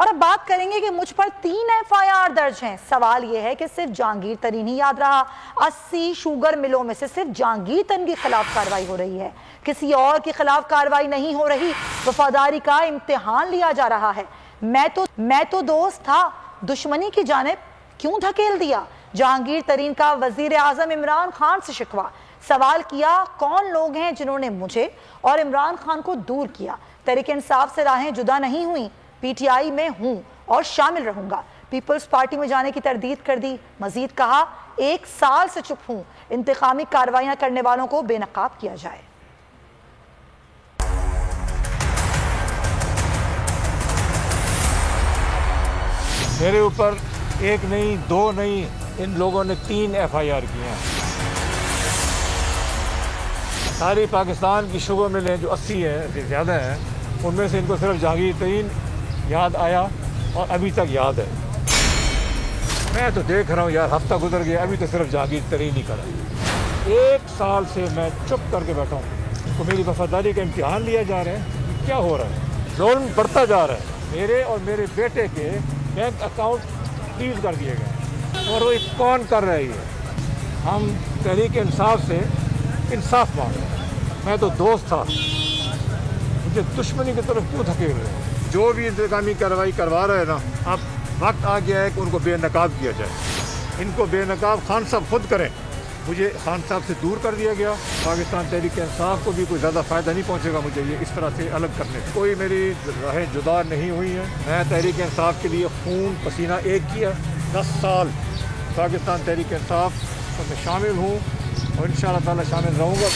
और अब बात करेंगे कि मुझ पर 3 FIR दर्ज हैं। सवाल यह है कि सिर्फ जहांगीर तरीन ही याद रहा। 80 शुगर मिलों में से सिर्फ जहांगीर तरीन के खिलाफ कार्रवाई हो रही है, किसी और के खिलाफ कार्रवाई नहीं हो रही। वफादारी का इम्तिहान लिया जा रहा है। मैं तो दोस्त था, दुश्मनी की जानिब क्यों धकेल दिया? जहांगीर तरीन का वजीर आजम इमरान खान से शिकवा। सवाल किया कौन लोग हैं जिन्होंने मुझे और इमरान खान को दूर किया? तहरीक इंसाफ से राहें जुदा नहीं हुई। PTI में हूं और शामिल रहूंगा। पीपल्स पार्टी में जाने की तरदीद कर दी। मजीद कहा 1 साल से चुप हूं, इंतकामी कार्रवाइयां करने वालों को बेनकाब किया जाए। मेरे ऊपर 1 नहीं 2 नहीं, इन लोगों ने 3 FIR किए हैं। सारी पाकिस्तान की शुगर मिलें जो 80 है ज़्यादा हैं, उनमें से इनको सिर्फ जहांगीर तरीन याद आया और अभी तक याद है। मैं तो देख रहा हूँ यार, हफ्ता गुजर गया, अभी तो सिर्फ जहांगीर तरीन ही करा। 1 साल से मैं चुप करके बैठा हूँ। तो मेरी वफादारी का इम्तिहान लिया जा रहा है। क्या हो रहा है? जुल्म बढ़ता जा रहा है। मेरे और मेरे बेटे के बैंक अकाउंट फ्रीज कर दिए गए और वो कौन कर रहा है ये? हम तहरीक इंसाफ से इंसाफ मांग रहे हैं। मैं तो दोस्त था, मुझे दुश्मनी की तरफ क्यों धकेल रहे हैं? जो भी इंतकामी कार्रवाई करवा रहे हैं ना, अब वक्त आ गया है कि उनको बेनकाब किया जाए। इनको बेनकाब खान साहब खुद करें। मुझे खान साहब से दूर कर दिया गया। पाकिस्तान तहरीक इंसाफ को भी कोई ज़्यादा फ़ायदा नहीं पहुंचेगा मुझे ये इस तरह से अलग करने से। कोई मेरी राहें जुदा नहीं हुई है। मैं तहरीक इंसाफ के लिए खून पसीना एक किया। 10 साल पाकिस्तान तहरीक इंसाफ में शामिल हूँ और इंशाअल्लाह ताला शामिल रहूँगा।